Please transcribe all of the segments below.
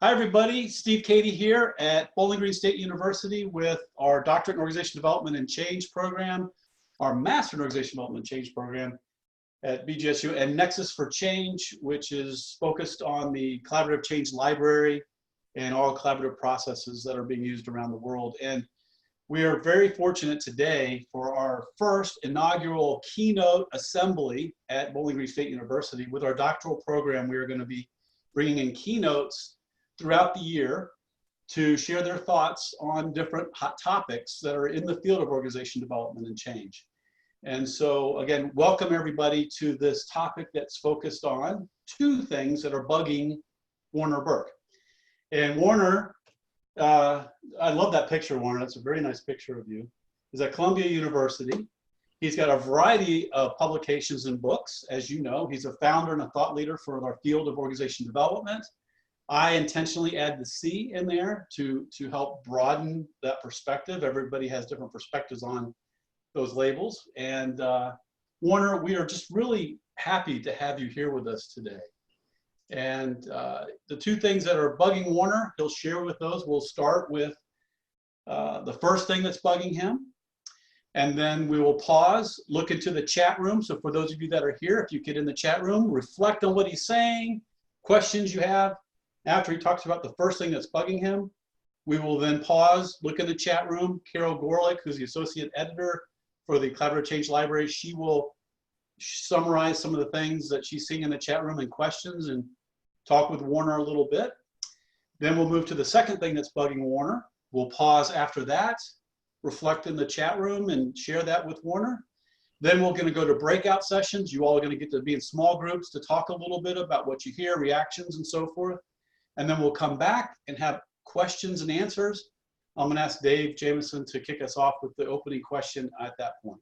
Hi, everybody. Steve Cady here at Bowling Green State University with our Doctorate in Organization Development and Change program, our Master in Organization Development and Change program at BGSU, and Nexus for Change, which is focused on the collaborative change library and all collaborative processes that are being used around the world. And we are very fortunate today for our first inaugural keynote assembly at Bowling Green State University. With our doctoral program, we are going to be bringing in keynotes throughout the year to share their thoughts on different hot topics that are in the field of organization development and change. And so again, welcome everybody to this topic that's focused on two things that are bugging Warner Burke. And Warner, I love that picture, Warner. That's a very nice picture of you. He's at Columbia University. He's got a variety of publications and books. As you know, he's a founder and a thought leader for our field of organization development. I intentionally add the C in there to help broaden that perspective. Everybody has different perspectives on those labels. And Warner, we are just really happy to have you here with us today. And the two things that are bugging Warner, he'll share with those. We'll start with the first thing that's bugging him. And then we will pause, look into the chat room. So for those of you that are here, if you get in the chat room, reflect on what he's saying, questions you have. After he talks about the first thing that's bugging him, we will then pause, look in the chat room. Carol Gorlick, who's the associate editor for the Collaborative Change Library, she will summarize some of the things that she's seeing in the chat room and questions and talk with Warner a little bit. Then we'll move to the second thing that's bugging Warner. We'll pause after that, reflect in the chat room and share that with Warner. Then we're going to go to breakout sessions. You all are going to get to be in small groups to talk a little bit about what you hear, reactions, and so forth. And then we'll come back and have questions and answers. I'm going to ask Dave Jameson to kick us off with the opening question at that point.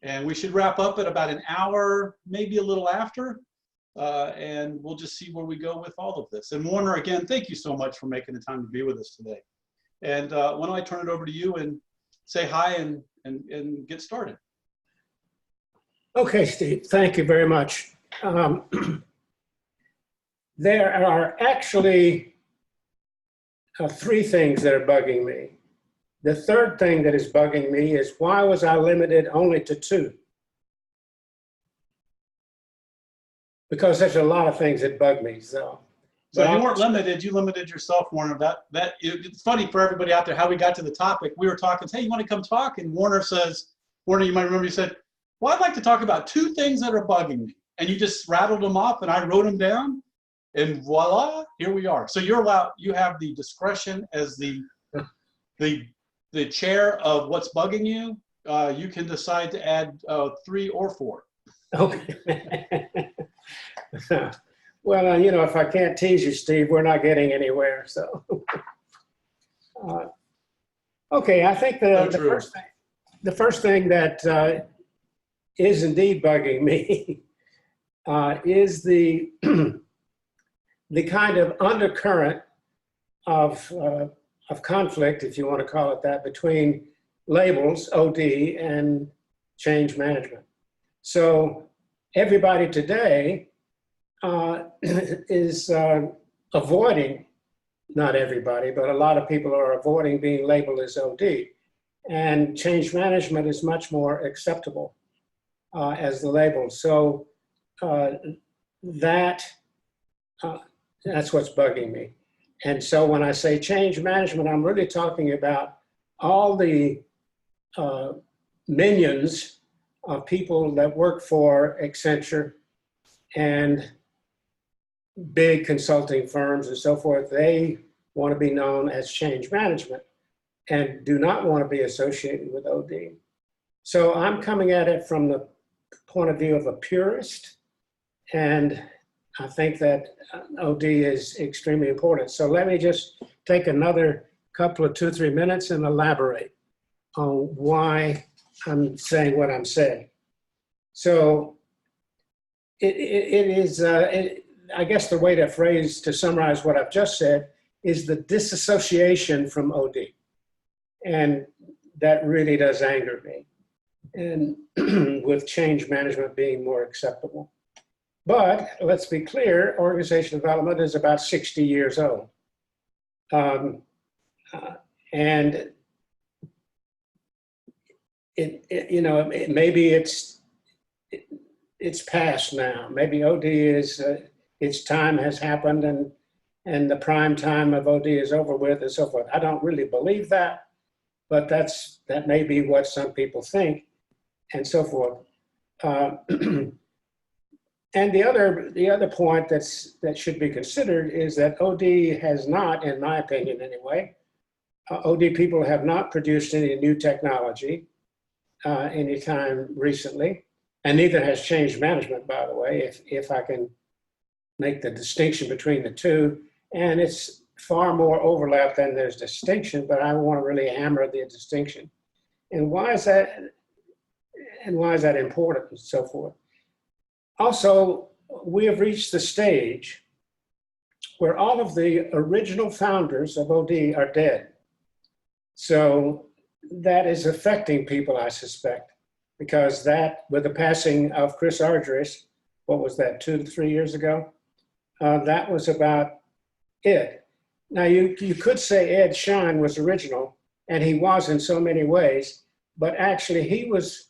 And we should wrap up at about an hour, maybe a little after. And we'll just see where we go with all of this. And Warner, again, thank you so much for making the time to be with us today. And why don't I turn it over to you and say hi and get started. Okay, Steve, thank you very much. There are actually three things that are bugging me. The third thing that is bugging me is, why was I limited only to two? Because there's a lot of things that bug me. So you weren't limited, you limited yourself, Warner. It's funny for everybody out there how we got to the topic. We were talking, hey, you want to come talk? And Warner says, Warner, you might remember, you said, well, I'd like to talk about two things that are bugging me. And you just rattled them off and I wrote them down. And voila, here we are. So you're allowed, you have the discretion as the chair of what's bugging you. You can decide to add 3 or 4. Okay. Well, you know, if I can't tease you, Steve, we're not getting anywhere. So, okay, I think the first thing that is indeed bugging me is the the kind of undercurrent of conflict, if you want to call it that, between labels, OD, and change management. So everybody today is avoiding, not everybody, but a lot of people are avoiding being labeled as OD. And change management is much more acceptable as the label. So that's what's bugging me. And so when I say change management, I'm really talking about all the minions of people that work for Accenture and big consulting firms and so forth. They want to be known as change management and do not want to be associated with OD. So I'm coming at it from the point of view of a purist, and I think that OD is extremely important. So let me just take another couple of 2-3 minutes and elaborate on why I'm saying what I'm saying. So I guess the way to summarize what I've just said is the disassociation from OD. And that really does anger me. And with change management being more acceptable. But let's be clear, organizational development is about 60 years old. Um, and maybe it's past now. Maybe OD is its time has happened, and the prime time of OD is over with, and so forth. I don't really believe that, but that may be what some people think, and so forth. And the other point that should be considered is that OD has not, in my opinion anyway, OD people have not produced any new technology anytime recently, and neither has change management, by the way, if I can make the distinction between the two. And it's far more overlap than there's distinction, but I want to really hammer the distinction. And why is that? And why is that important, and so forth? Also, we have reached the stage where all of the original founders of OD are dead. So that is affecting people, I suspect, because that, with the passing of Chris Ardress, what was that, 2 to 3 years ago? That was about it. Now, you could say Ed Schein was original, and he was in so many ways, but actually he was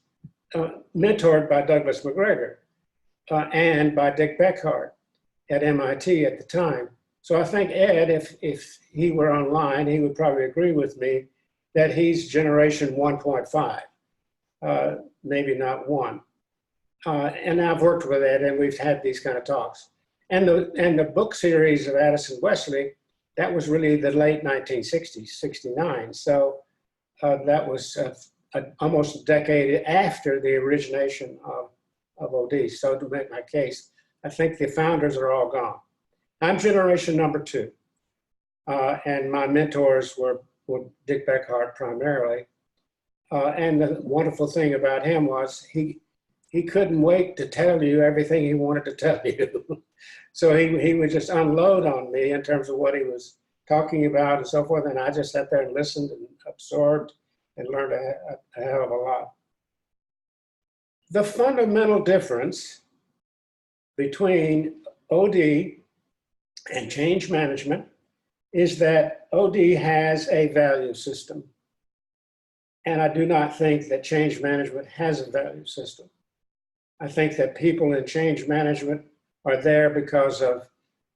mentored by Douglas McGregor and by Dick Beckhart at MIT at the time. So I think Ed, if he were online, he would probably agree with me that he's generation 1.5, maybe not 1. And I've worked with Ed, and we've had these kind of talks. And the book series of Addison Wesley, that was really the late 1960s, 69. So that was almost a decade after the origination of OD. So to make my case, I think the founders are all gone. I'm generation number 2. And my mentors were Dick Beckhart primarily. And the wonderful thing about him was he couldn't wait to tell you everything he wanted to tell you. So he would just unload on me in terms of what he was talking about and so forth. And I just sat there and listened and absorbed and learned a hell of a lot. The fundamental difference between OD and change management is that OD has a value system. And I do not think that change management has a value system. I think that people in change management are there because of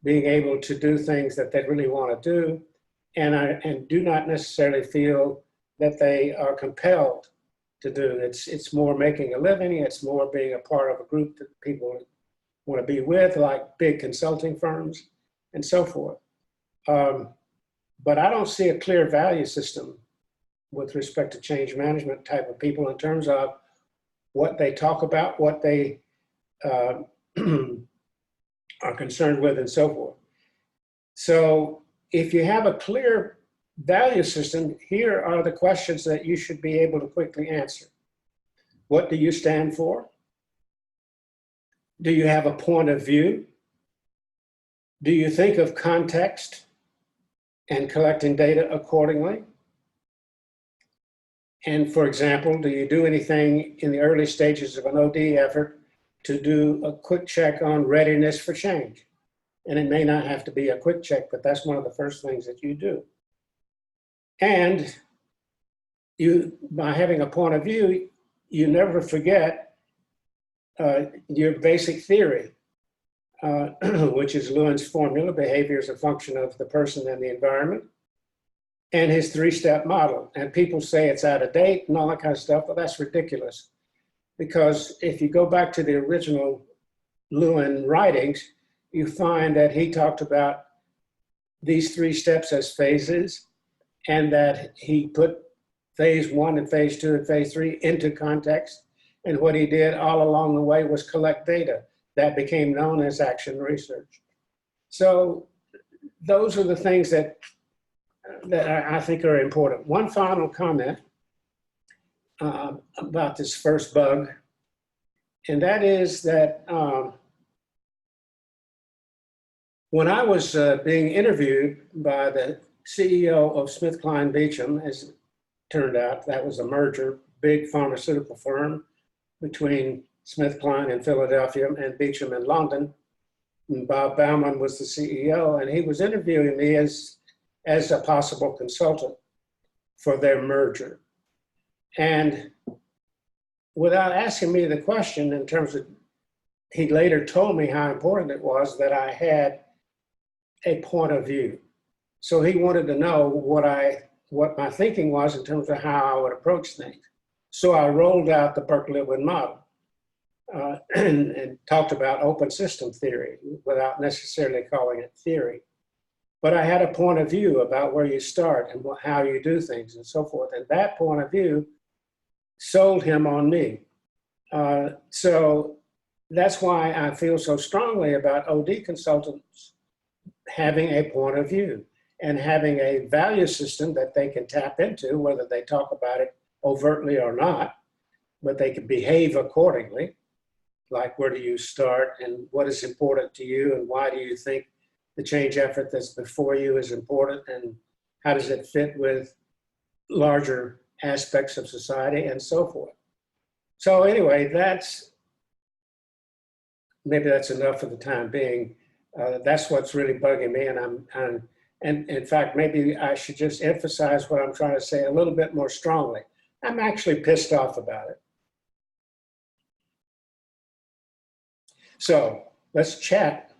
being able to do things that they really want to do, and do not necessarily feel that they are compelled to do. It's more making a living, it's more being a part of a group that people want to be with, like big consulting firms and so forth. But I don't see a clear value system with respect to change management type of people in terms of what they talk about, what they are concerned with, and so forth. So if you have a clear value system, here are the questions that you should be able to quickly answer. What do you stand for? Do you have a point of view? Do you think of context and collecting data accordingly? And for example, do you do anything in the early stages of an OD effort to do a quick check on readiness for change? And it may not have to be a quick check, but that's one of the first things that you do. And by having a point of view, you never forget your basic theory, which is Lewin's formula: behavior is a function of the person and the environment, and his 3-step model. And people say it's out of date and all that kind of stuff, but that's ridiculous. Because if you go back to the original Lewin writings, you find that he talked about these 3 steps as phases, and that he put phase 1 and phase 2 and phase 3 into context. And what he did all along the way was collect data. That became known as action research. So those are the things that I think are important. One final comment about this first bug, and that is that when I was being interviewed by the CEO of SmithKline Beecham, as it turned out, that was a merger, big pharmaceutical firm between SmithKline in Philadelphia and Beecham in London. And Bob Baumann was the CEO, and he was interviewing me as as a possible consultant for their merger. And without asking me the question, in terms of, he later told me how important it was that I had a point of view. So he wanted to know what my thinking was in terms of how I would approach things. So I rolled out the Berkeley-Wood model and talked about open system theory without necessarily calling it theory. But I had a point of view about where you start and how you do things and so forth. And that point of view sold him on me. So that's why I feel so strongly about OD consultants having a point of view and having a value system that they can tap into, whether they talk about it overtly or not, but they can behave accordingly. Like, where do you start and what is important to you and why do you think the change effort that's before you is important and how does it fit with larger aspects of society and so forth. So anyway, maybe that's enough for the time being. That's what's really bugging me, and in fact, maybe I should just emphasize what I'm trying to say a little bit more strongly. I'm actually pissed off about it. So let's chat.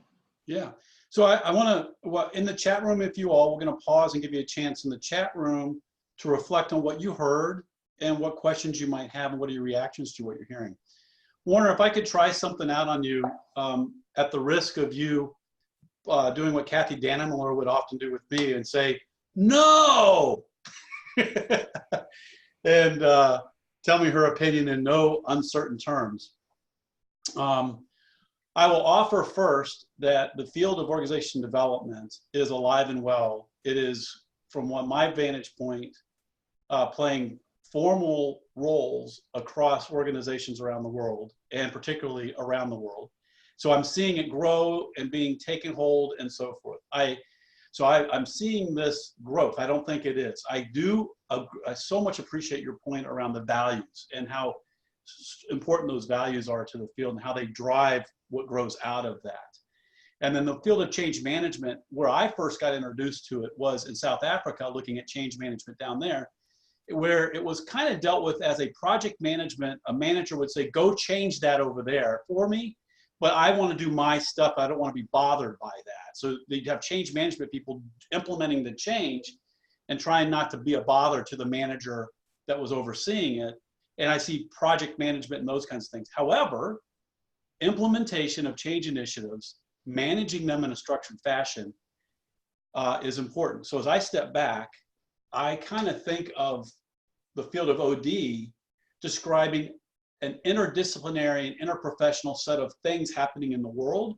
Yeah. So I want to, in the chat room, if you all, we're going to pause and give you a chance in the chat room to reflect on what you heard and what questions you might have and what are your reactions to what you're hearing. Warner, if I could try something out on you at the risk of you doing what Kathy Dannemiller would often do with me and say, no, and tell me her opinion in no uncertain terms. I will offer first that the field of organization development is alive and well. It is, from my vantage point, playing formal roles across organizations around the world, and particularly around the world. So I'm seeing it grow and being taken hold and so forth. I'm seeing this growth. I don't think it is. I so much appreciate your point around the values and how important those values are to the field and how they drive what grows out of that. And then the field of change management, where I first got introduced to it was in South Africa, looking at change management down there, where it was kind of dealt with as a project management. A manager would say, go change that over there for me, but I want to do my stuff. I don't want to be bothered by that. So they'd have change management people implementing the change and trying not to be a bother to the manager that was overseeing it. And I see project management and those kinds of things. However, implementation of change initiatives, managing them in a structured fashion is important. So as I step back, I kind of think of the field of OD describing an interdisciplinary and interprofessional set of things happening in the world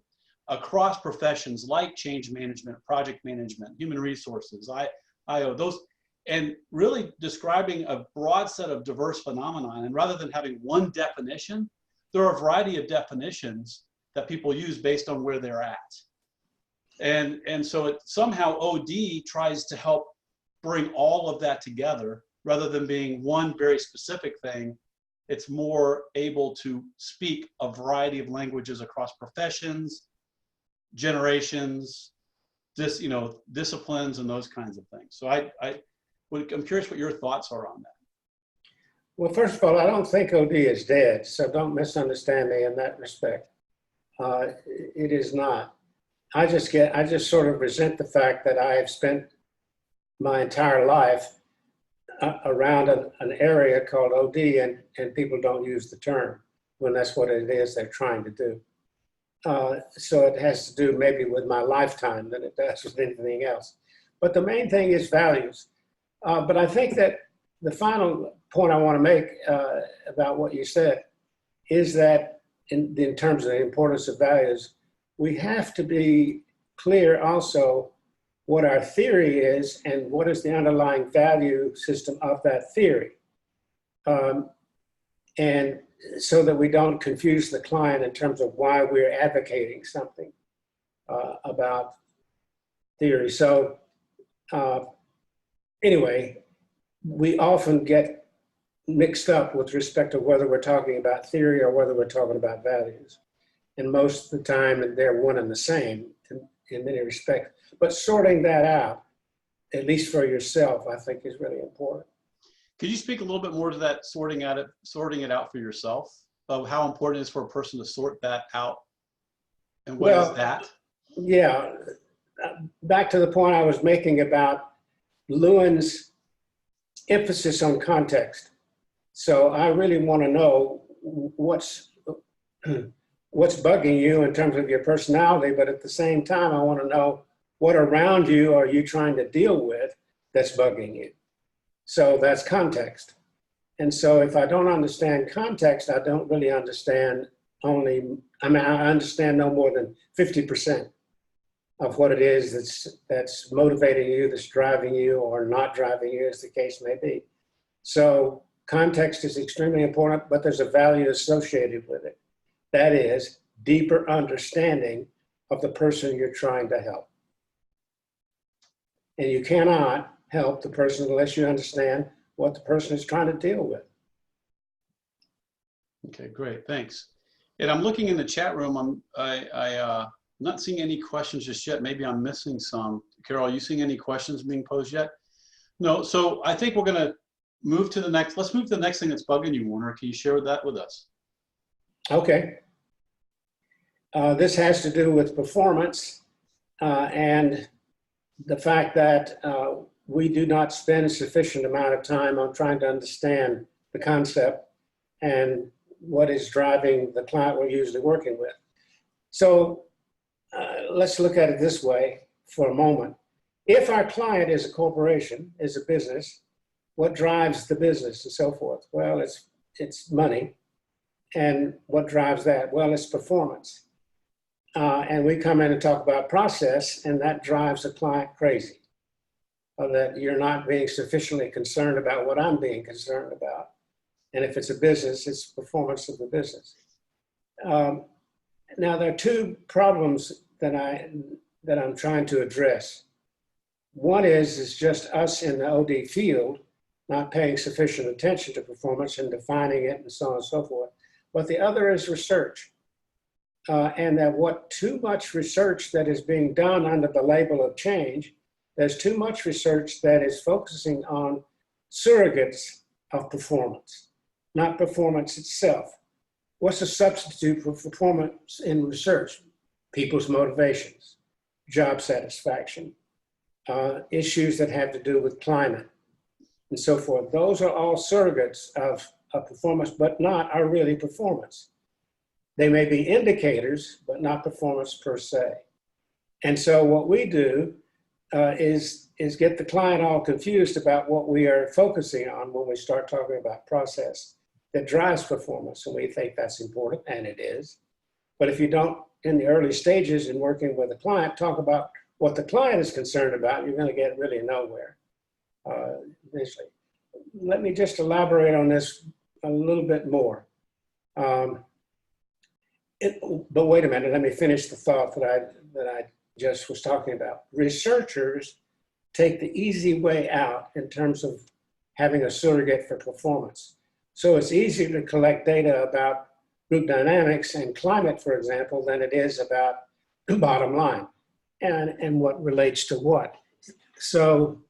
across professions like change management, project management, human resources, IO, those, and really describing a broad set of diverse phenomena. And rather than having one definition, there are a variety of definitions that people use based on where they're at. And so it somehow OD tries to help bring all of that together rather than being one very specific thing. It's more able to speak a variety of languages across professions, generations, disciplines, and those kinds of things. So I'm curious what your thoughts are on that. Well, first of all, I don't think OD is dead, so don't misunderstand me in that respect. It is not. I just sort of resent the fact that I have spent my entire life around an area called OD and people don't use the term when that's what it is they're trying to do. So it has to do maybe with my lifetime than it does with anything else. But the main thing is values. But I think that the final point I want to make about what you said is that in terms of the importance of values, we have to be clear also what our theory is and what is the underlying value system of that theory. And so that we don't confuse the client in terms of why we're advocating something about theory. So anyway, we often get mixed up with respect to whether we're talking about theory or whether we're talking about values. And most of the time, they're one and the same in many respects. But sorting that out at least for yourself, I think is really important. Could you speak a little bit more to that sorting it out for yourself, of how important it is for a person to sort that out? And what is that? Yeah, back to the point I was making about Lewin's emphasis on context. So I really want to know what's bugging you in terms of your personality, but at the same time, I want to know what around you are you trying to deal with that's bugging you. So that's context. And so if I don't understand context, I don't really understand I understand no more than 50% of what it is that's motivating you, that's driving you or not driving you, as the case may be. So context is extremely important, but there's a value associated with it. That is deeper understanding of the person you're trying to help. And you cannot help the person unless you understand what the person is trying to deal with. Okay, great, thanks. And I'm looking in the chat room. I'm not seeing any questions just yet. Maybe I'm missing some. Carol, are you seeing any questions being posed yet? No, so I think we're gonna move to the next, let's move to the next thing that's bugging you, Warner. Can you share that with us? Okay. This has to do with performance and the fact that we do not spend sufficient amount of time on trying to understand the concept and what is driving the client we're usually working with. So let's look at it this way for a moment. If our client is a corporation, is a business, what drives the business and so forth? Well, it's money. And what drives that? Well, it's performance. And we come in and talk about process, and that drives a client crazy. That you're not being sufficiently concerned about what I'm being concerned about. And if it's a business, it's performance of the business. Now, there are two problems that I'm trying to address. One is just us in the OD field not paying sufficient attention to performance and defining it and so on and so forth. But the other is research. And that too much research that is being done under the label of change, there's too much research that is focusing on surrogates of performance, not performance itself. What's a substitute for performance in research? People's motivations, job satisfaction, issues that have to do with climate, and so forth. Those are all surrogates of performance, but are really performance. They may be indicators, but not performance per se. And so what we do is get the client all confused about what we are focusing on when we start talking about process that drives performance. And we think that's important, and it is. But if you don't, in the early stages in working with a client, talk about what the client is concerned about, you're going to get really nowhere initially. Let me just elaborate on this a little bit more. But wait a minute, let me finish the thought that I just was talking about. Researchers take the easy way out in terms of having a surrogate for performance. So it's easier to collect data about group dynamics and climate, for example, than it is about the bottom line and what relates to what. So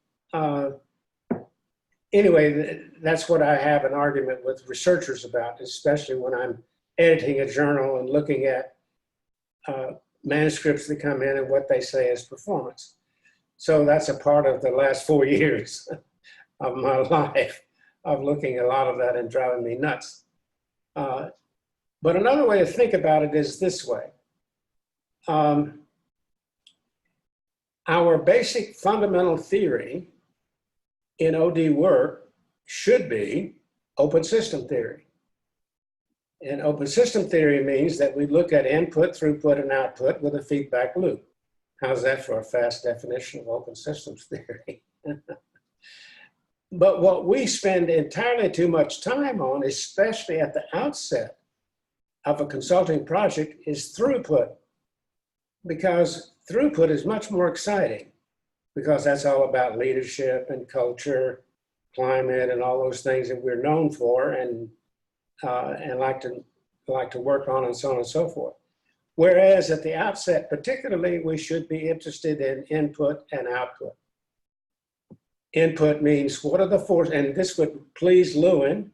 anyway, that's what I have an argument with researchers about, especially when I'm editing a journal and looking at manuscripts that come in and what they say is performance. So that's a part of the last 4 years of my life of looking at a lot of that and driving me nuts. But another way to think about it is this way. Our basic fundamental theory in OD work should be open system theory. And open system theory means that we look at input, throughput, and output with a feedback loop. How's that for a fast definition of open systems theory? But what we spend entirely too much time on, especially at the outset of a consulting project, is throughput. Because throughput is much more exciting, because that's all about leadership and culture, climate, and all those things that we're known for and like to work on, and so on and so forth. Whereas at the outset, particularly, we should be interested in input and output. input means what are the forces, and this would please Lewin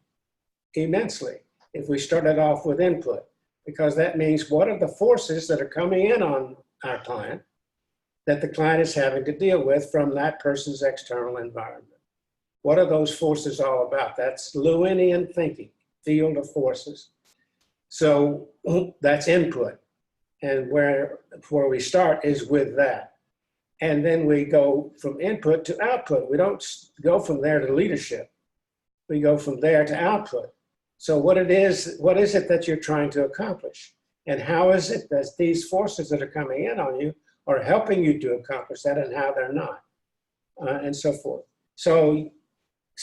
immensely if we started off with input, because that means what are the forces that are coming in on our client that the client is having to deal with from that person's external environment. What are those forces all about? That's Lewinian thinking, field of forces. So that's input. And where we start is with that. And then we go from input to output. We don't go from there to leadership. We go from there to output. So what is it that you're trying to accomplish? And how is it that these forces that are coming in on you are helping you to accomplish that, and how they're not, and so forth. So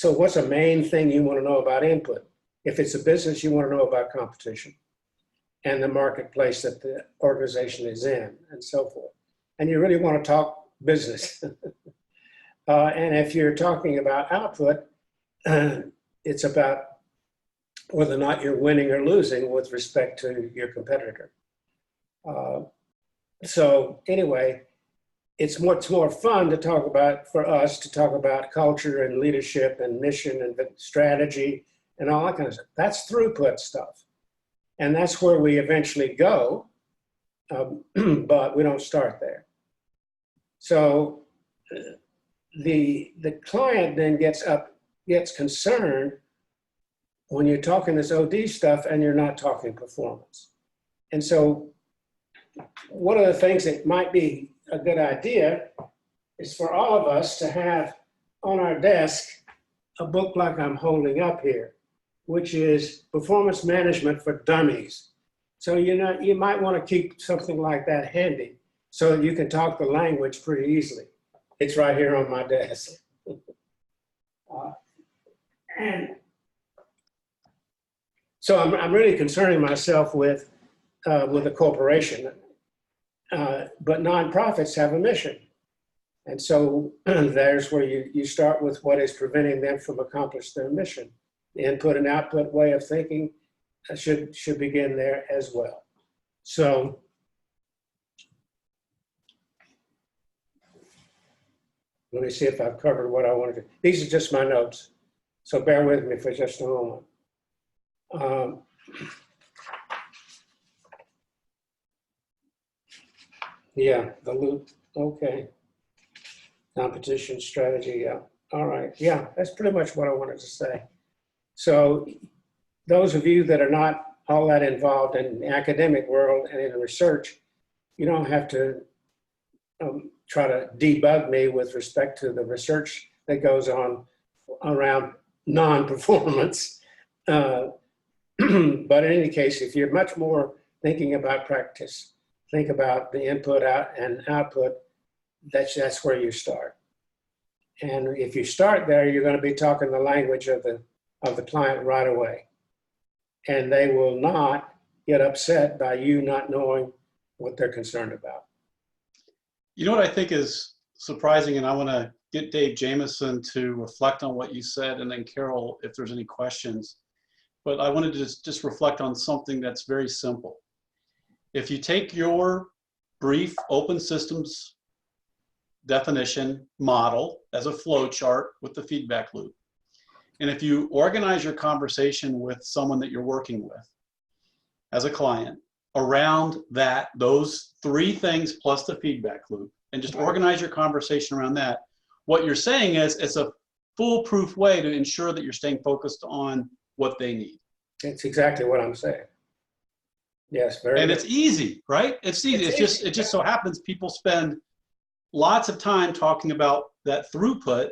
what's the main thing you want to know about input? If it's a business, you want to know about competition and the marketplace that the organization is in, and so forth. And you really want to talk business. And if you're talking about output, it's about whether or not you're winning or losing with respect to your competitor. So anyway, it's much more fun to talk about, for us to talk about culture and leadership and mission and strategy and all that kind of stuff. That's throughput stuff. And that's where we eventually go, but we don't start there. So the client then gets concerned when you're talking this OD stuff and you're not talking performance. And so one of the things that might be a good idea is for all of us to have on our desk a book like I'm holding up here, which is Performance Management for Dummies. So you might want to keep something like that handy so that you can talk the language pretty easily. It's right here on my desk. And so I'm really concerning myself with a corporation, but nonprofits have a mission. And so there's where you start with what is preventing them from accomplishing their mission. The input and output way of thinking should begin there as well. So let me see if I've covered what I wanted to. These are just my notes, so bear with me for just a moment. Yeah, the loop, okay. Competition strategy, yeah. All right, yeah, that's pretty much what I wanted to say. So those of you that are not all that involved in the academic world and in research, you don't have to try to debug me with respect to the research that goes on around non-performance. But in any case, if you're much more thinking about practice, think about the input out and output, that's where you start. And if you start there, you're going to be talking the language of the client right away. And they will not get upset by you not knowing what they're concerned about. You know what I think is surprising, and I want to get Dave Jamieson to reflect on what you said, and then Carol, if there's any questions. But I wanted to just reflect on something that's very simple. If you take your brief open systems definition model as a flow chart with the feedback loop, and if you organize your conversation with someone that you're working with as a client around those three things plus the feedback loop, and just organize your conversation around that, what you're saying is it's a foolproof way to ensure that you're staying focused on what they need. It's exactly what I'm saying. Yes, very And good. it's easy, right? It's easy. It just so happens people spend lots of time talking about that throughput,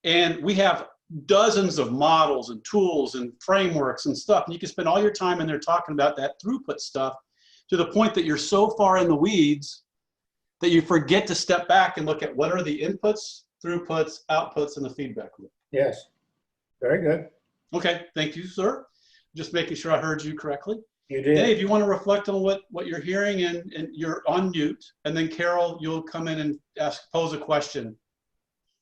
and we have dozens of models and tools and frameworks and stuff, and you can spend all your time in there talking about that throughput stuff to the point that you're so far in the weeds that you forget to step back and look at what are the inputs, throughputs, outputs, and the feedback loop. Yes, very good. Okay, thank you, sir. Just making sure I heard you correctly. You did. Dave, you want to reflect on what you're hearing, and you're on mute, and then Carol, you'll come in and pose a question.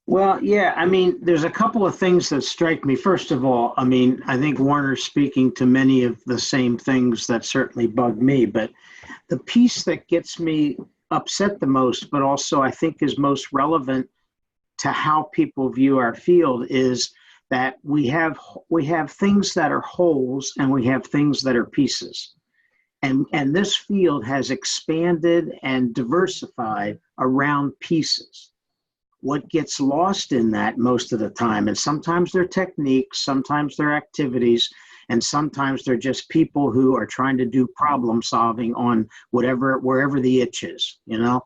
Well, yeah, I mean, there's a couple of things that strike me. First of all, I mean, I think Warner's speaking to many of the same things that certainly bug me, but the piece that gets me upset the most, but also I think is most relevant to how people view our field is that we have things that are wholes and we have things that are pieces. And this field has expanded and diversified around pieces. What gets lost in that most of the time, and sometimes they're techniques, sometimes they're activities, and sometimes they're just people who are trying to do problem solving on wherever the itch is, you know?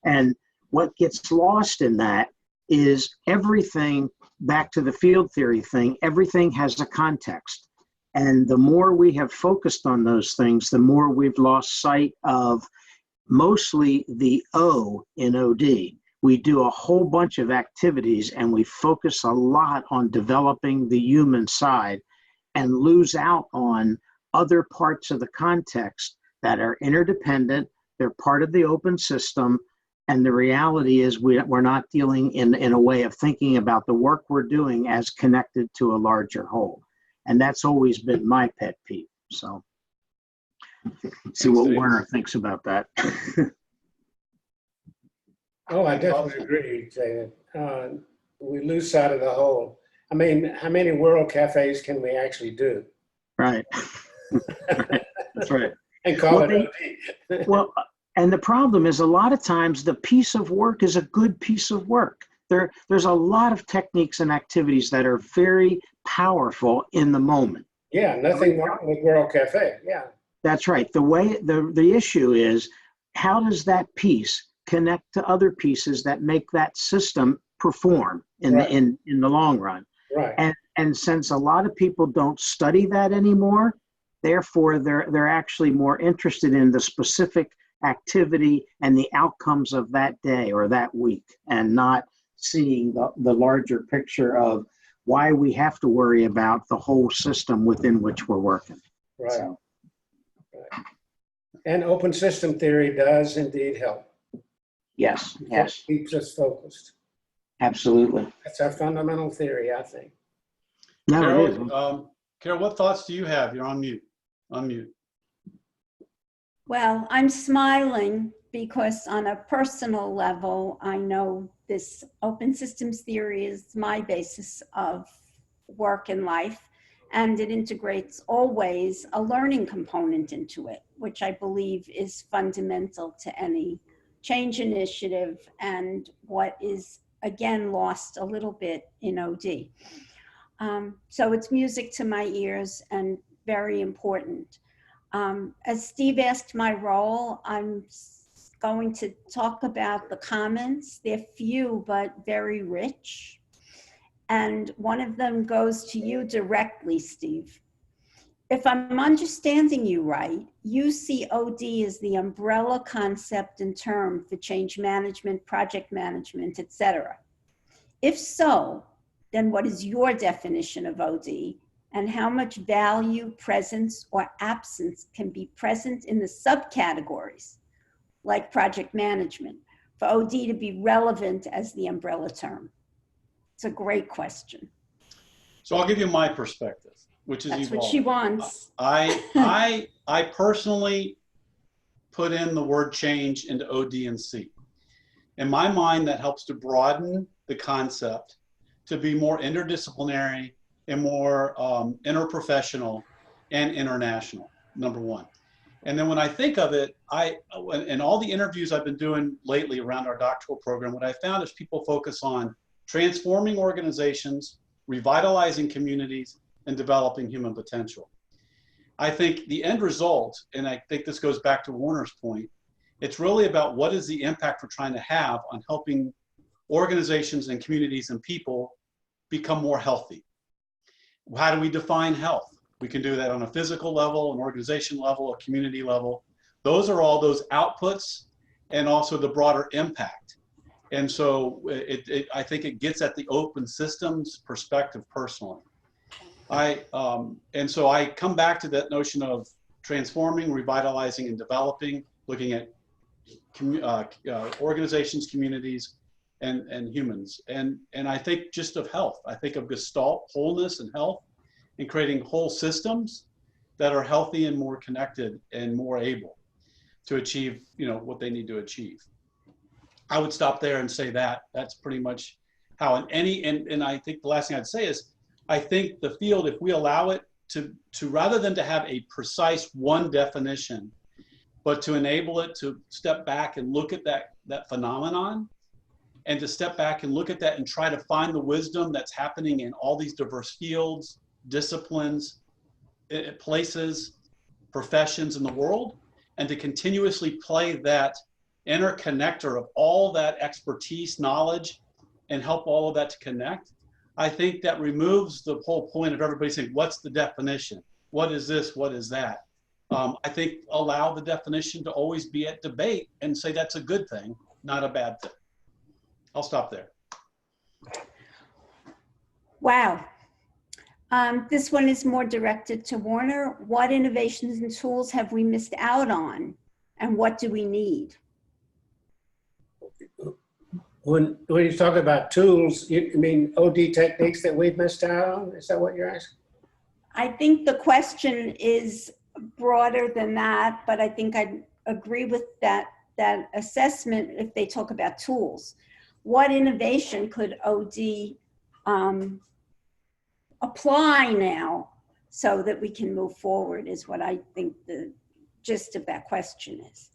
And what gets lost in that is everything, back to the field theory thing, everything has a context. And the more we have focused on those things, the more we've lost sight of mostly the O in OD. We do a whole bunch of activities and we focus a lot on developing the human side and lose out on other parts of the context that are interdependent. They're part of the open system. And the reality is we're not dealing in a way of thinking about the work we're doing as connected to a larger whole. And that's always been my pet peeve. So see what Warner thinks about that. Oh, I definitely agree, Jay. We lose sight of the whole. I mean, how many world cafes can we actually do? Right. That's right. And call it OD. Well, and the problem is a lot of times the piece of work is a good piece of work. There's a lot of techniques and activities that are very powerful in the moment. Yeah, nothing wrong with World Cafe. Yeah. That's right. The issue is, how does that piece connect to other pieces that make that system perform in the long run? Right. And since a lot of people don't study that anymore, therefore they're actually more interested in the specific activity and the outcomes of that day or that week, and not seeing the larger picture of why we have to worry about the whole system within which we're working. Right. So. Right. And open system theory does indeed help. Yes, yes. It keeps us focused. Absolutely. That's our fundamental theory, I think. No, Carol, it is. Carol, what thoughts do you have? You're on mute. Unmute. Well, I'm smiling because on a personal level, I know this open systems theory is my basis of work and life, and it integrates always a learning component into it, which I believe is fundamental to any change initiative and what is, again, lost a little bit in OD. So it's music to my ears and very important. As Steve asked my role, I'm going to talk about the comments. They're few, but very rich. And one of them goes to you directly, Steve. If I'm understanding you right, you see OD as the umbrella concept and term for change management, project management, etc. If so, then what is your definition of OD? And how much value, presence, or absence can be present in the subcategories, like project management, for OD to be relevant as the umbrella term? It's a great question. So I'll give you my perspective, which is That's evolving. what she wants. I personally put in the word change into OD&C. In my mind, that helps to broaden the concept to be more interdisciplinary and more interprofessional and international, number one. And then when I think of it, in all the interviews I've been doing lately around our doctoral program, what I found is people focus on transforming organizations, revitalizing communities, and developing human potential. I think the end result, and I think this goes back to Warner's point, it's really about what is the impact we're trying to have on helping organizations and communities and people become more healthy. How do we define health? We can do that on a physical level, an organization level, a community level. Those are all those outputs and also the broader impact. And so I think it gets at the open systems perspective personally. And so I come back to that notion of transforming, revitalizing, and developing, looking at organizations, communities, and humans. And I think just of health. I think of Gestalt, wholeness and health, and creating whole systems that are healthy and more connected and more able to achieve, what they need to achieve. I would stop there and say that that's pretty much how in any, and I think the last thing I'd say is, I think the field, if we allow it to rather than to have a precise one definition, but to enable it to step back and look at that phenomenon, and to step back and look at that and try to find the wisdom that's happening in all these diverse fields, disciplines, places, professions in the world, and to continuously play that interconnector of all that expertise, knowledge, and help all of that to connect. I think that removes the whole point of everybody saying, what's the definition? What is this? What is that? I think allow the definition to always be at debate and say that's a good thing, not a bad thing. I'll stop there. Wow. This one is more directed to Warner. What innovations and tools have we missed out on, and what do we need? When you talk about tools, you mean OD techniques that we've missed out on? Is that what you're asking? I think the question is broader than that, but I think I agree with that assessment if they talk about tools. What innovation could OD apply now so that we can move forward is what I think the gist of that question is.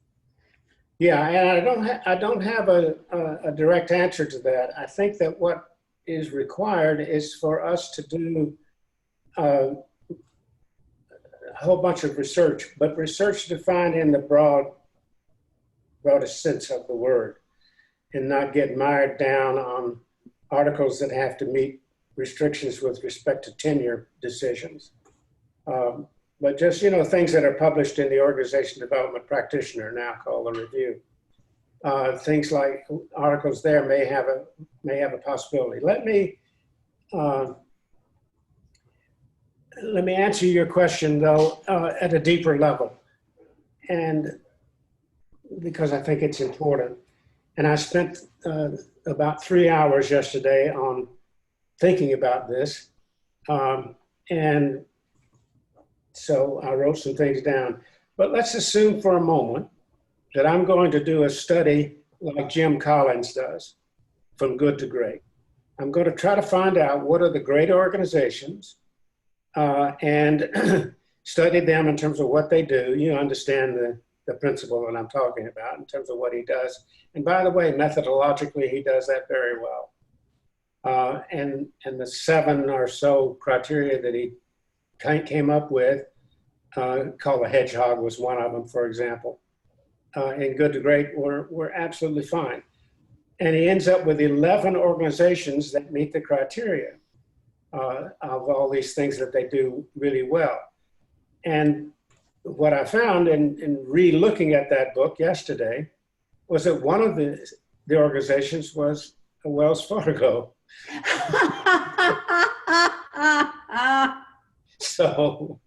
Yeah, and I don't have a direct answer to that. I think that what is required is for us to do a whole bunch of research, but research defined in the broadest sense of the word, and not get mired down on articles that have to meet restrictions with respect to tenure decisions. But just, things that are published in the Organization Development Practitioner, now called the Review. Things like articles there may have a possibility. Let me answer your question though at a deeper level, and because I think it's important. And I spent about 3 hours yesterday on thinking about this, and so I wrote some things down. But let's assume for a moment that I'm going to do a study like Jim Collins does, from good to great. I'm going to try to find out what are the great organizations and study them in terms of what they do. You understand the principle that I'm talking about in terms of what he does. And by the way, methodologically, he does that very well. And the 7 or so criteria that he came up with, called the hedgehog was one of them, for example, and good to great were absolutely fine. And he ends up with 11 organizations that meet the criteria of all these things that they do really well. And what I found in re-looking at that book yesterday was that one of the organizations was Wells Fargo. So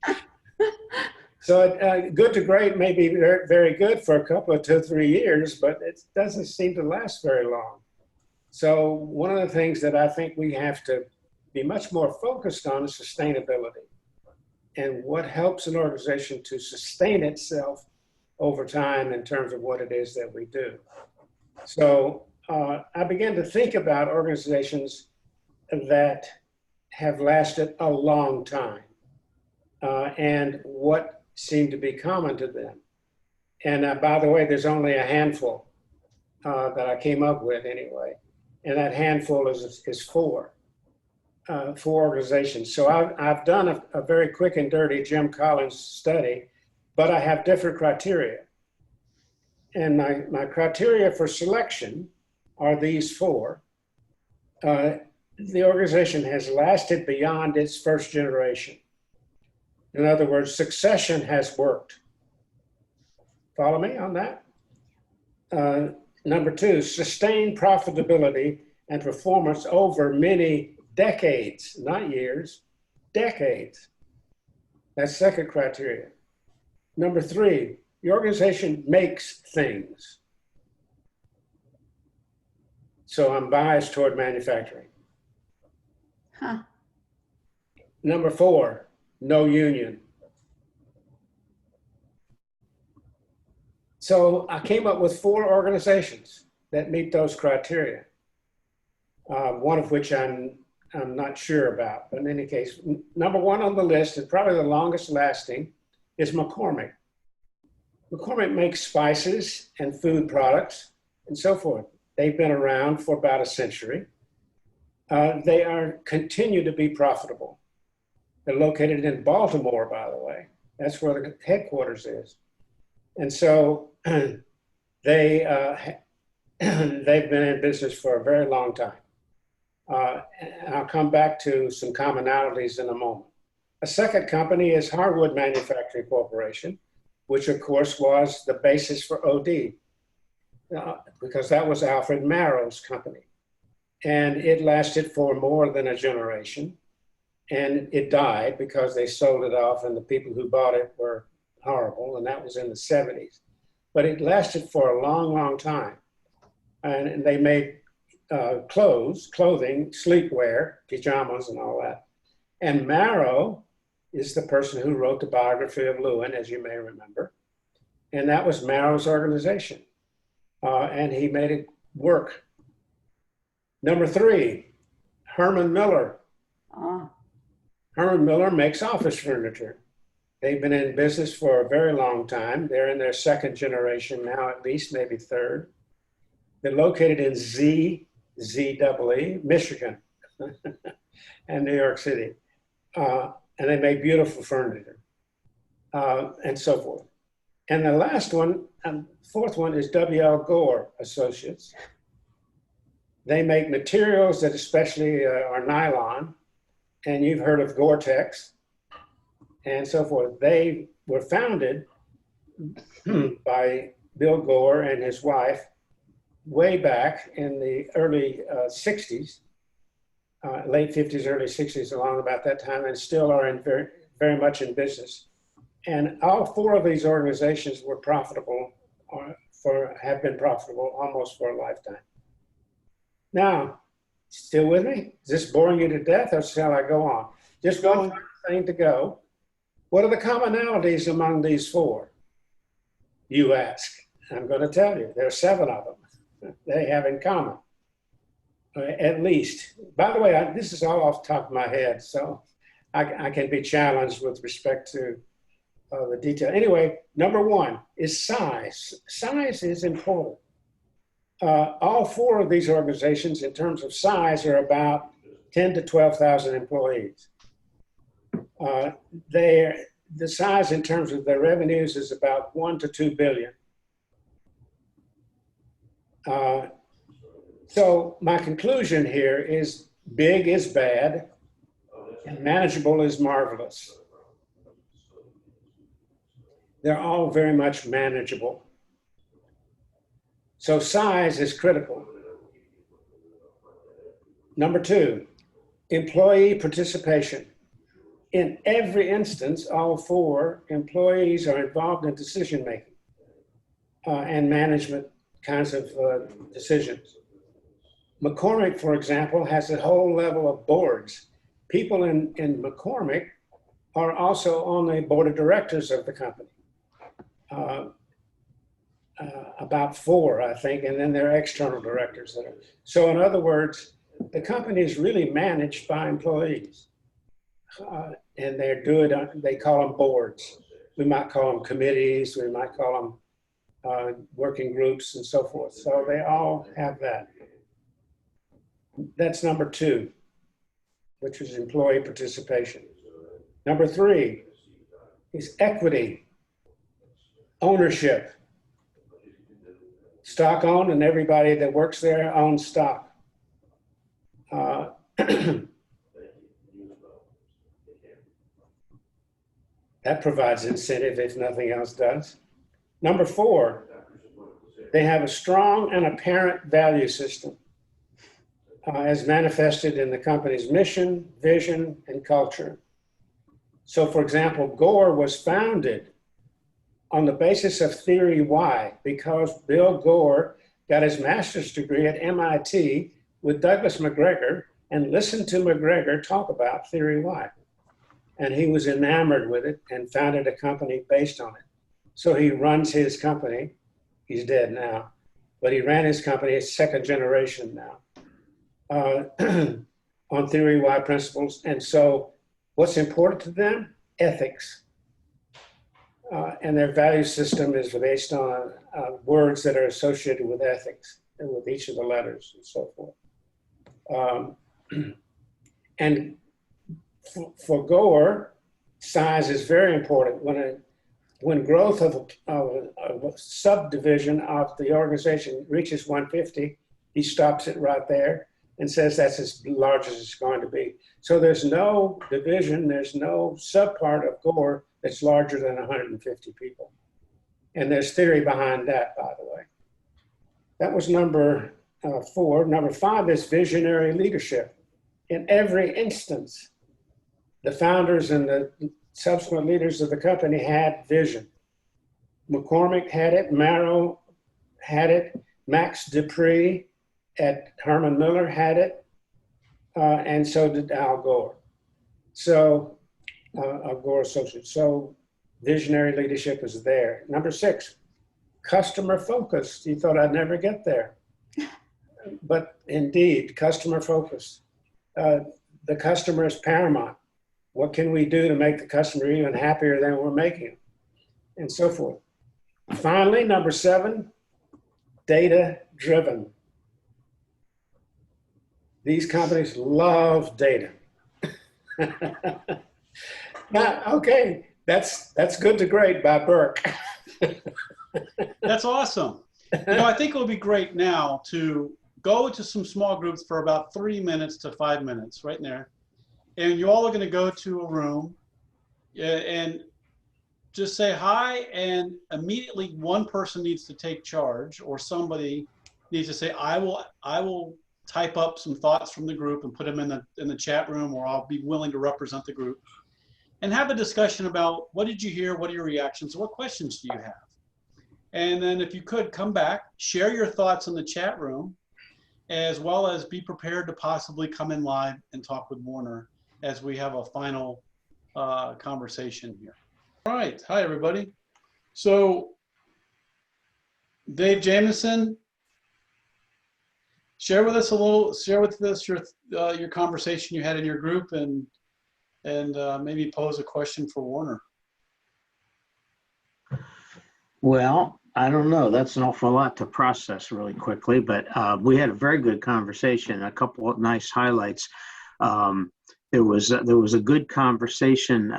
good to great may be very, very good for a couple of 2-3 years, but it doesn't seem to last very long. So one of the things that I think we have to be much more focused on is sustainability, and what helps an organization to sustain itself over time in terms of what it is that we do. So I began to think about organizations that have lasted a long time and what seem to be common to them. And by the way, there's only a handful that I came up with anyway. And that handful is 4 organizations. So I've done a very quick and dirty Jim Collins study, but I have different criteria. And my criteria for selection are these 4. The organization has lasted beyond its first generation. In other words, succession has worked. Follow me on that? Number 2, sustained profitability and performance over many decades, not years, decades. That's second criteria. Number 3, the organization makes things. So I'm biased toward manufacturing. Huh. Number 4, no union. So I came up with 4 organizations that meet those criteria. one of which I'm not sure about. But in any case, number one on the list, and probably the longest lasting, is McCormick. McCormick makes spices and food products and so forth. They've been around for about a century. They continue to be profitable. They're located in Baltimore, by the way. That's where the headquarters is. And so they've been in business for a very long time. And I'll come back to some commonalities in a moment. A second company is Hardwood Manufacturing Corporation, which of course was the basis for OD, because that was Alfred Marrow's company. And it lasted for more than a generation. And it died because they sold it off and the people who bought it were horrible, and that was in the 70s. But it lasted for a long, long time. And they made clothing, sleepwear, pajamas and all that. And Marrow is the person who wrote the biography of Lewin, as you may remember. And that was Marrow's organization. And he made it work. Number three, Herman Miller. Herman Miller makes office furniture. They've been in business for a very long time. They're in their second generation now, at least, maybe third. They're located in ZEE, Michigan, and New York City. And they make beautiful furniture and so forth. And the last one, fourth one, is Gore Associates. They make materials that especially are nylon, and you've heard of Gore-Tex and so forth. They were founded by Bill Gore and his wife way back in the early 60s, late 50s, early 60s, along about that time, and still are in very much in business. And all four of these organizations were profitable, have been profitable almost for a lifetime. Now, still with me? Is this boring you to death, or shall I go on? Just one thing to go. What are the commonalities among these four? You ask. I'm going to tell you. There are 7 of them they have in common, at least. By the way, this is all off the top of my head, so I can be challenged with respect to the detail. Anyway, number one is size. Size is important. All four of these organizations, in terms of size, are about 10 to 12,000 employees. The size in terms of their revenues is about 1 to 2 billion. So my conclusion here is big is bad and manageable is marvelous. They're all very much manageable. So size is critical. Number 2, employee participation. In every instance, all 4 employees are involved in decision-making and management kinds of decisions. McCormick, for example, has a whole level of boards. People in McCormick are also on the board of directors of the company. About 4, I think, and then there are external directors that are. So in other words, the company is really managed by employees. And they call them boards. We might call them committees, we might call them working groups and so forth. So they all have that. That's number 2, which is employee participation. Number 3 is equity, ownership. Stock owned, and everybody that works there owns stock. That provides incentive if nothing else does. Number 4, they have a strong and apparent value system as manifested in the company's mission, vision, and culture. So for example, Gore was founded on the basis of Theory Y because Bill Gore got his master's degree at MIT with Douglas McGregor and listened to McGregor talk about Theory Y. And he was enamored with it and founded a company based on it. So he runs his company. He's dead now, but he ran his company, his second generation now. on theory-wide principles. And so what's important to them? Ethics. And their value system is based on words that are associated with ethics and with each of the letters and so forth. And for Gore, size is very important. When growth of a subdivision of the organization reaches 150, he stops it right there and says that's as large as it's going to be. So there's no division, there's no subpart of Gore that's larger than 150 people. And there's theory behind that, by the way. That was number 4. Number 5 is visionary leadership. In every instance, the founders and the subsequent leaders of the company had vision. McCormick had it, Marrow had it, Max Dupree at Herman Miller had it, and so did Al Gore. So, Gore Associates. So visionary leadership is there. Number 6, customer focused. You thought I'd never get there. But indeed, customer focused. The customer is paramount. What can we do to make the customer even happier than we're making them? And so forth. Finally, number 7, data driven. These companies love data. Now, okay, that's good to great by Burke. That's awesome. You know, I think it would be great now to go to some small groups for about 3 minutes to 5 minutes, right in there. And you all are going to go to a room and just say hi, and immediately one person needs to take charge, or somebody needs to say, I will type up some thoughts from the group and put them in the chat room, or I'll be willing to represent the group, and have a discussion about what did you hear, what are your reactions, what questions do you have? And then if you could come back, share your thoughts in the chat room, as well as be prepared to possibly come in live and talk with Warner as we have a final conversation here. All right, hi everybody. So Dave Jamieson, share with us your conversation you had in your group, and maybe pose a question for Warner. Well, I don't know. That's an awful lot to process really quickly, but we had a very good conversation. A couple of nice highlights. There was a good conversation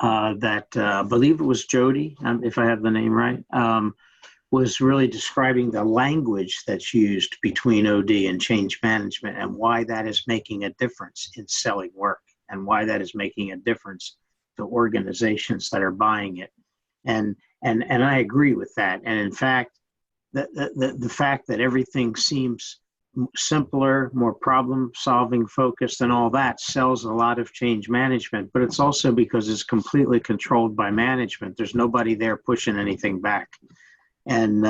that I believe it was Jody, if I have the name right, was really describing the language that's used between OD and change management, and why that is making a difference in selling work, and why that is making a difference to organizations that are buying it. And I agree with that. And in fact, the fact that everything seems simpler, more problem-solving focused and all that sells a lot of change management, but it's also because it's completely controlled by management. There's nobody there pushing anything back. And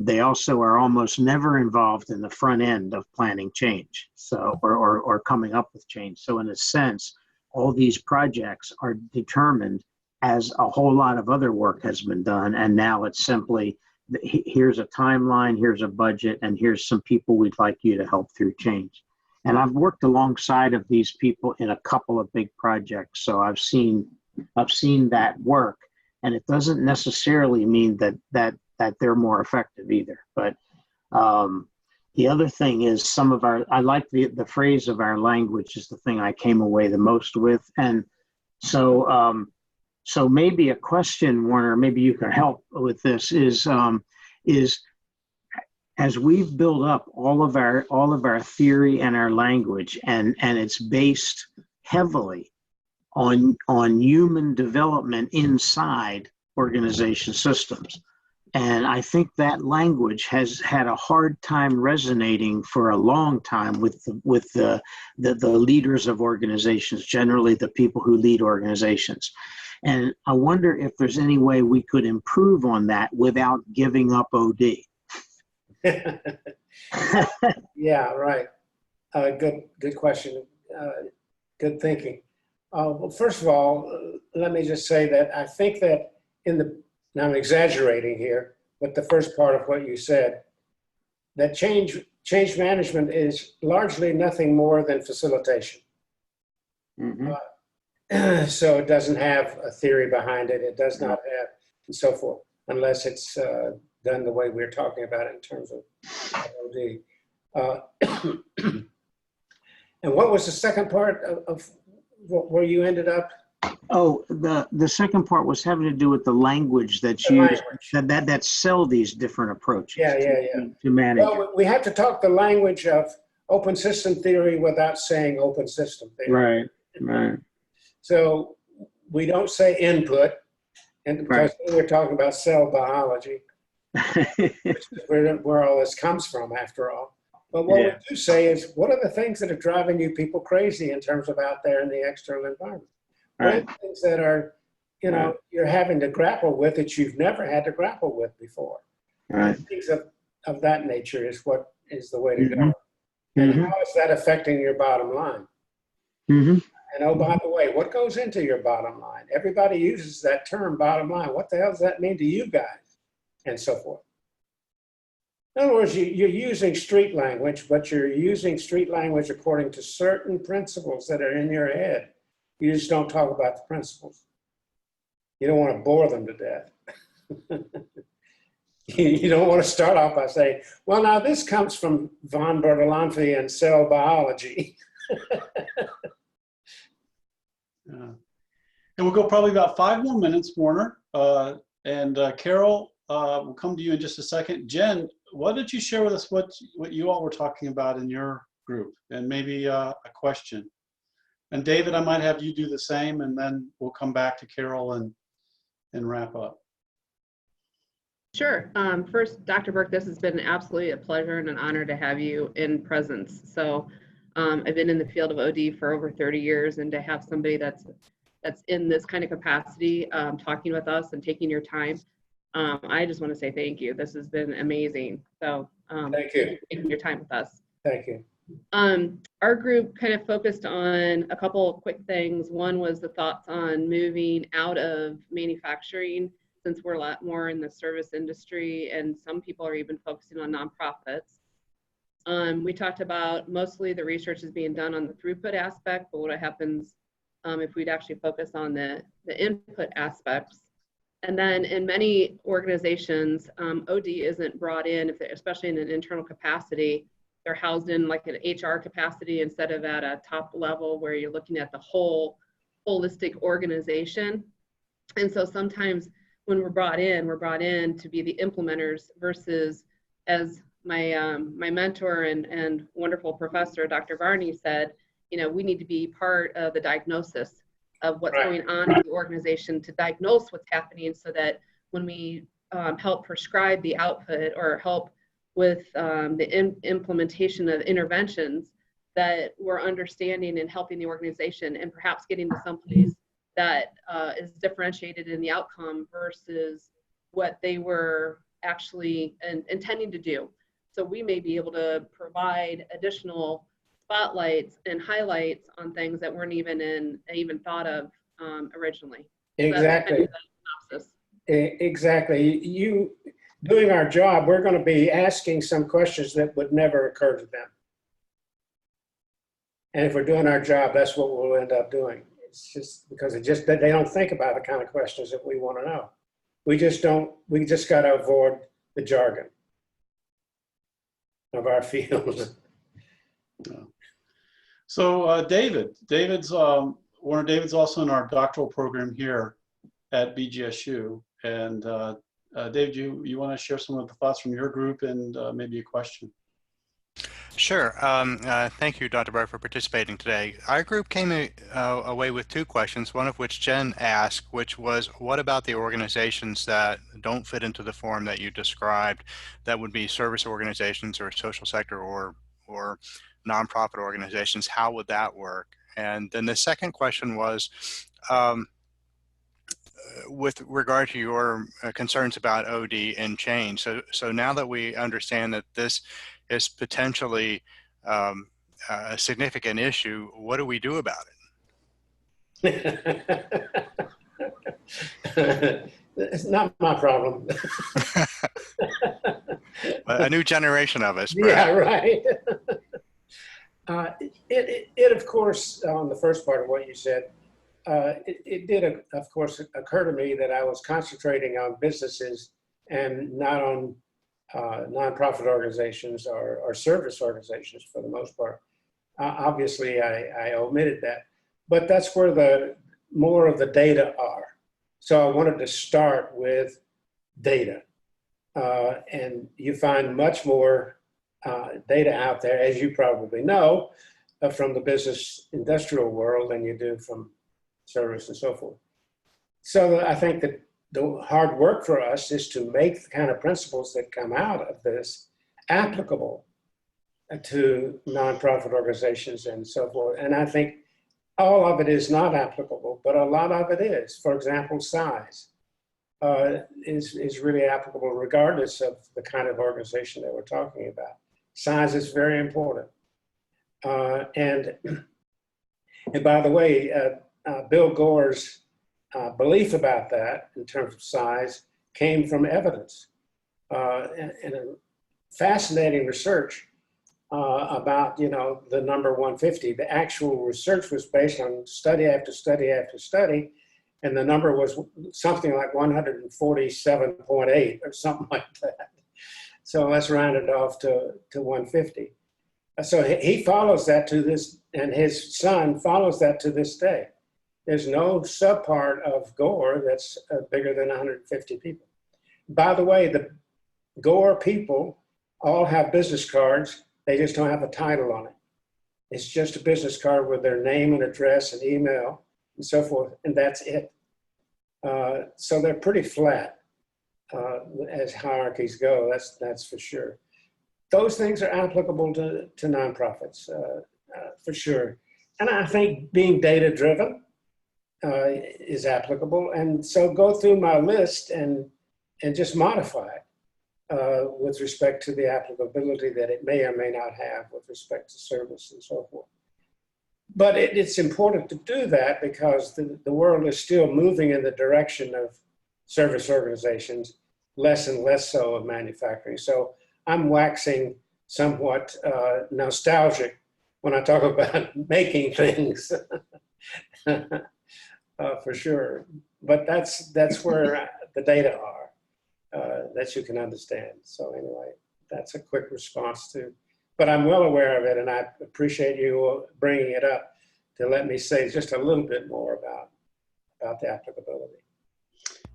they also are almost never involved in the front end of planning change, so or coming up with change. So in a sense, all these projects are determined as a whole lot of other work has been done, and now it's simply, here's a timeline, here's a budget, and here's some people we'd like you to help through change. And I've worked alongside of these people in a couple of big projects, so I've seen that work, and it doesn't necessarily mean that they're more effective either. But the other thing is I like the phrase of our language is the thing I came away the most with. And so maybe a question, Warner, maybe you can help with this, is as we've built up all of our theory and our language, and it's based heavily on human development inside organization systems. And I think that language has had a hard time resonating for a long time with the leaders of organizations, generally the people who lead organizations. And I wonder if there's any way we could improve on that without giving up OD. Yeah, right. Good question. Good thinking. Well, first of all, let me just say that I think that now I'm exaggerating here, but the first part of what you said, that change change management is largely nothing more than facilitation. Mhm. So it doesn't have a theory behind it. It does not have, and so forth, unless it's done the way we're talking about it in terms of OD. And what was the second part of where you ended up? Oh, the second part was having to do with the language that's The used language. that sell these different approaches Yeah. to manage. Well, we have to talk the language of open system theory without saying open system theory. Right. So we don't say input, and because we're talking about cell biology, which is where all this comes from, after all. But what we do say is, what are the things that are driving you people crazy in terms of out there in the external environment? What are the things that are, you're having to grapple with that you've never had to grapple with before? Right. And things of that nature is what is the way to Mm-hmm. go. And how is that affecting your bottom line? Mm-hmm. And oh, by the way, what goes into your bottom line? Everybody uses that term, bottom line. What the hell does that mean to you guys? And so forth. In other words, you're using street language, but you're using street language according to certain principles that are in your head. You just don't talk about the principles. You don't want to bore them to death. You don't want to start off by saying, well, now this comes from von Bertalanffy and cell biology. And we'll go probably about 5 more minutes, Warner. Carol, we'll come to you in just a second. Jen, why don't you share with us what you all were talking about in your group, and maybe a question. And David, I might have you do the same, and then we'll come back to Carol and wrap up. Sure. First, Dr. Burke, this has been absolutely a pleasure and an honor to have you in presence. So I've been in the field of OD for over 30 years, and to have somebody that's in this kind of capacity talking with us and taking your time, I just want to say thank you. This has been amazing. So Thank you. taking your time with us. Thank you. Our group kind of focused on a couple of quick things. One was the thoughts on moving out of manufacturing, since we're a lot more in the service industry, and some people are even focusing on nonprofits. We talked about mostly the research is being done on the throughput aspect, but what happens if we'd actually focus on the input aspects. And then in many organizations, OD isn't brought in, especially in an internal capacity. They're housed in like an HR capacity instead of at a top level where you're looking at the whole holistic organization. And so sometimes when we're brought in to be the implementers versus, as my mentor and wonderful professor, Dr. Varney, said, we need to be part of the diagnosis of what's going on in the organization, to diagnose what's happening, so that when we help prescribe the output or help with the implementation of interventions, that we're understanding and helping the organization, and perhaps getting to some place that is differentiated in the outcome versus what they were actually intending to do. So we may be able to provide additional spotlights and highlights on things that weren't even thought of originally. Exactly. Exactly. Doing our job, we're going to be asking some questions that would never occur to them. And if we're doing our job, that's what we'll end up doing. It's just because they don't think about the kind of questions that we want to know. We just got to avoid the jargon of our field. So David's also in our doctoral program here at BGSU. And David, you want to share some of the thoughts from your group and maybe a question? Sure. Thank you, Dr. Burke, for participating today. Our group came away with 2 questions, one of which Jen asked, which was, what about the organizations that don't fit into the form that you described, that would be service organizations or social sector or nonprofit organizations? How would that work? And then the second question was, with regard to your concerns about OD and change. So now that we understand that this is potentially a significant issue, what do we do about it? It's not my problem. A new generation of us. Yeah, Perhaps. right. It of course, on the first part of what you said, it did, of course, occur to me that I was concentrating on businesses and not on nonprofit organizations or service organizations for the most part. Obviously, I omitted that, but that's where the more of the data are. So I wanted to start with data. And you find much more data out there, as you probably know, from the business industrial world than you do from service and so forth. So I think that the hard work for us is to make the kind of principles that come out of this applicable to nonprofit organizations and so forth. And I think all of it is not applicable, but a lot of it is. For example, size is really applicable regardless of the kind of organization that we're talking about. Size is very important. And by the way, Bill Gore's belief about that in terms of size came from evidence and a fascinating research about, the number 150. The actual research was based on study after study after study, and the number was something like 147.8 or something like that. So let's round it off to 150. So he follows that to this, and his son follows that to this day. There's no subpart of Gore that's bigger than 150 people. By the way, the Gore people all have business cards. They just don't have a title on it. It's just a business card with their name and address and email and so forth, and that's it. So they're pretty flat as hierarchies go, that's for sure. Those things are applicable to nonprofits, for sure. And I think being data-driven is applicable. And so go through my list and just modify it with respect to the applicability that it may or may not have with respect to service and so forth. But it's important to do that because the world is still moving in the direction of service organizations, less and less so of manufacturing. So I'm waxing somewhat nostalgic when I talk about making things, for sure. But that's where the data are, that you can understand. So anyway, that's a quick response to. But I'm well aware of it, and I appreciate you bringing it up to let me say just a little bit more about the applicability.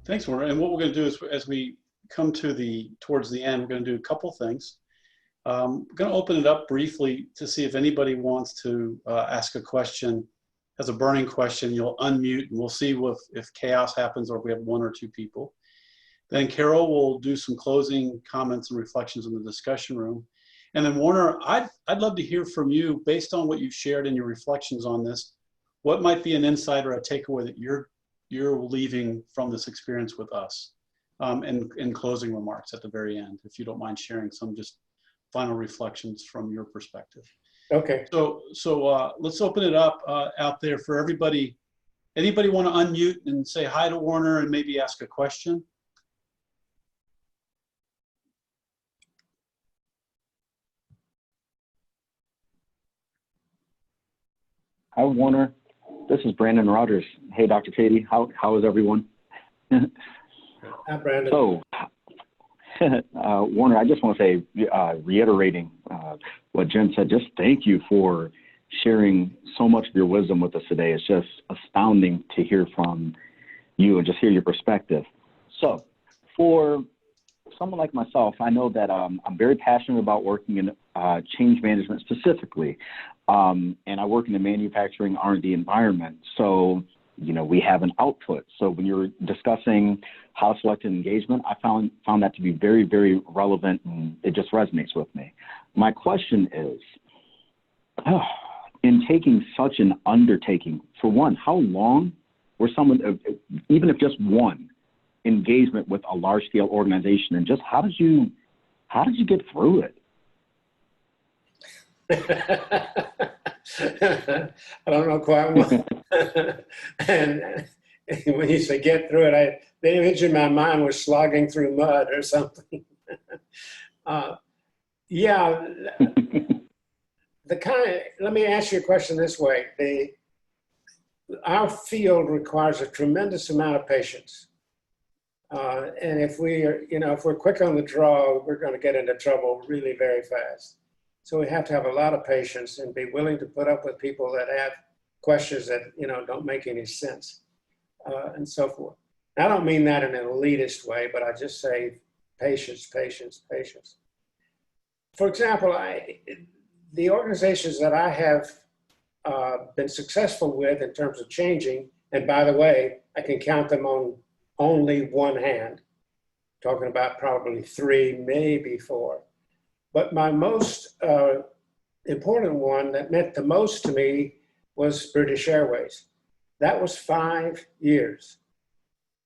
Thanks, Warner. And what we're going to do is, as we come towards the end, we're going to do a couple things. We're going to open it up briefly to see if anybody wants to ask a question, has a burning question. You'll unmute, and we'll see if chaos happens or if we have one or two people. Then Carol will do some closing comments and reflections in the discussion room. And then Warner, I'd love to hear from you based on what you've shared in your reflections on this. What might be an insight or a takeaway that you're leaving from this experience with us? And closing remarks at the very end, if you don't mind sharing some just final reflections from your perspective. Okay. So let's open it up out there for everybody. Anybody want to unmute and say hi to Warner and maybe ask a question? Hi, Warner. This is Brandon Rogers. Hey, Dr. Cady. How is everyone? Hi, Brandon. So, Warner, I just want to say, reiterating what Jen said, just thank you for sharing so much of your wisdom with us today. It's just astounding to hear from you and just hear your perspective. So, for someone like myself, I know that I'm very passionate about working in change management specifically. And I work in the manufacturing R&D environment. So, we have an output. So when you're discussing how to select an engagement, I found that to be very, very relevant, and it just resonates with me. My question is, in taking such an undertaking, for one, how long were someone, even if just one, engagement with a large-scale organization, and just how did you get through it? I don't know quite what. And when you say get through it, the image in my mind was slogging through mud or something. Yeah, let me ask you a question this way. Our field requires a tremendous amount of patience. And if we're quick on the draw, we're going to get into trouble really very fast. So we have to have a lot of patience and be willing to put up with people that have questions that, don't make any sense, and so forth. I don't mean that in an elitist way, but I just say patience, patience, patience. For example, the organizations that I have been successful with in terms of changing, and by the way, I can count them on only one hand, talking about probably 3, maybe 4. But my most important one that meant the most to me was British Airways. That was 5 years.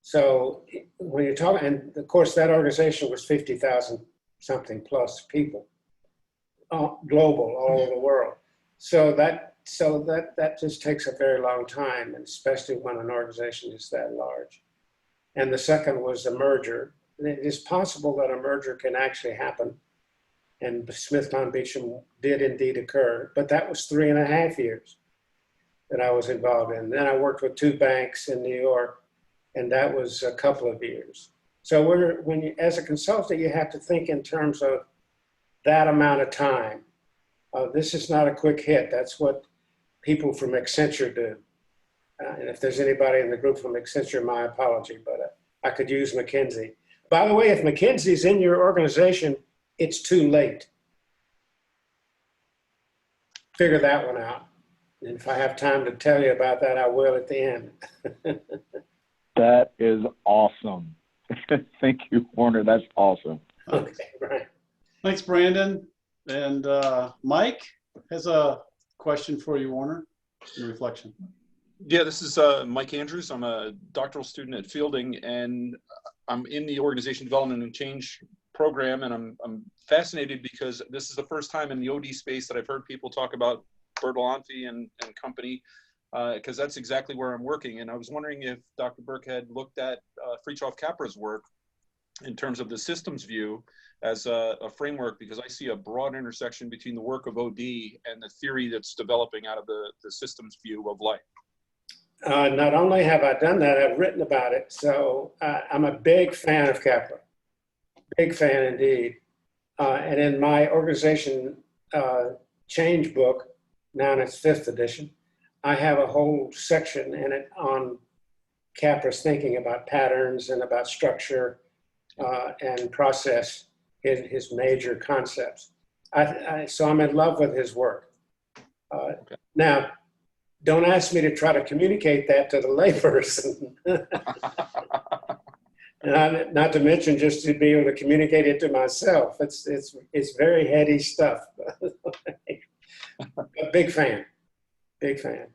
So when you're talking, and of course that organization was 50,000 something plus people, global, all over the world. So that just takes a very long time, and especially when an organization is that large. And the second was a merger. And it is possible that a merger can actually happen, and Smith Town Beecham did indeed occur, but that was 3.5 years that I was involved in. Then I worked with 2 banks in New York, and that was a couple of years. So as a consultant, you have to think in terms of that amount of time. This is not a quick hit. That's what people from Accenture do. And if there's anybody in the group from Accenture, my apology, but I could use McKinsey. By the way, if McKinsey's in your organization, it's too late. Figure that one out. And if I have time to tell you about that, I will at the end. That is awesome. Thank you, Warner. That's awesome. Okay, right. Thanks, Brandon. And Mike has a question for you, Warner, in reflection. Yeah, this is Mike Andrews. I'm a doctoral student at Fielding, and I'm in the Organization Development and Change program, and I'm fascinated because this is the first time in the OD space that I've heard people talk about Bertalanffy and company, because that's exactly where I'm working. And I was wondering if Dr. Burke had looked at Fritjof-Capra's work in terms of the systems view as a framework, because I see a broad intersection between the work of OD and the theory that's developing out of the systems view of life. Not only have I done that, I've written about it. So I'm a big fan of Capra, big fan indeed. And in my organization change book, now in its 5th edition, I have a whole section in it on Capra's thinking about patterns and about structure and process, his major concepts. So I'm in love with his work. Okay. Now, don't ask me to try to communicate that to the layperson. Not to mention just to be able to communicate it to myself. It's very heady stuff. A big fan, big fan.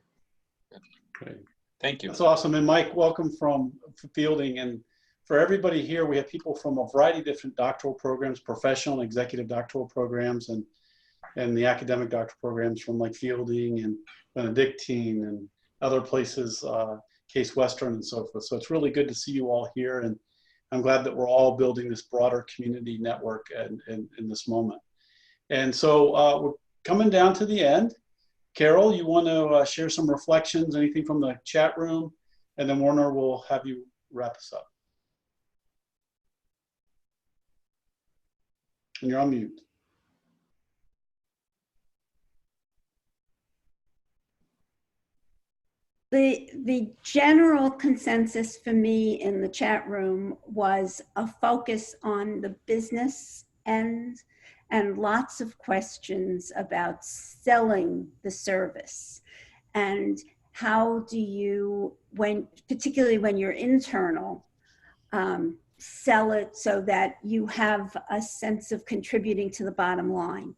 Great. Thank you. That's awesome. And Mike, welcome from Fielding. And for everybody here, we have people from a variety of different doctoral programs, professional and executive doctoral programs, and the academic doctoral programs from like Fielding and Benedictine and other places, Case Western and so forth. So it's really good to see you all here. And I'm glad that we're all building this broader community network in this moment. And so we're coming down to the end. Carol, you want to share some reflections, anything from the chat room? And then Warner will have you wrap us up. And you're on mute. The general consensus for me in the chat room was a focus on the business end and lots of questions about selling the service. And how do you, particularly when you're internal, sell it so that you have a sense of contributing to the bottom line?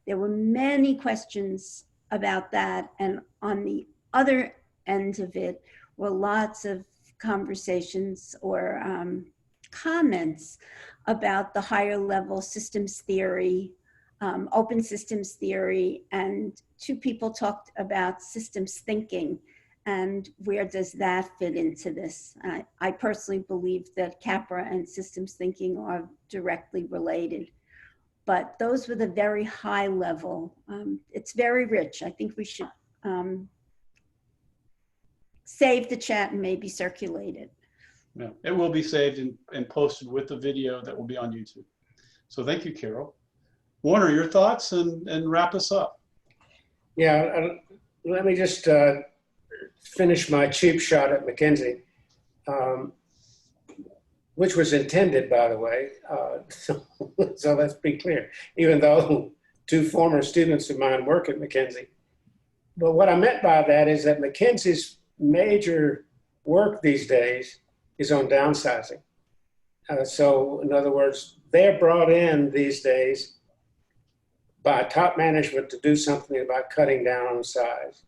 There were many questions about that. And on the other end of it were lots of conversations or comments about the higher level systems theory, open systems theory, and 2 people talked about systems thinking and where does that fit into this? I personally believe that Capra and systems thinking are directly related, but those were the very high level. It's very rich. I think we should save the chat and maybe circulate it. Yeah, it will be saved and posted with the video that will be on YouTube. So thank you, Carol. Warner, your thoughts and wrap us up. Yeah, let me just finish my cheap shot at McKinsey, which was intended, by the way. So let's be clear, even though two former students of mine work at McKinsey. But what I meant by that is that McKinsey's major work these days is on downsizing. So in other words, they're brought in these days by top management to do something about cutting down on size.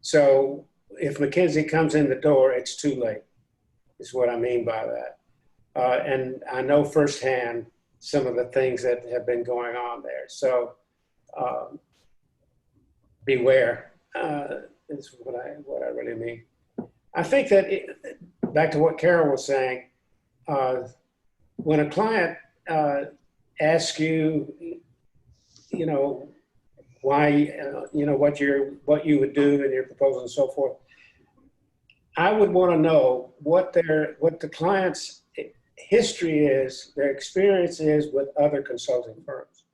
So if McKinsey comes in the door, it's too late, is what I mean by that. And I know firsthand some of the things that have been going on there. So beware is what I really mean. I think that, back to what Carol was saying, when a client asks you, you know, why, you know, what you would do in your proposal and so forth, I would want to know what the client's history is, their experience is with other consulting firms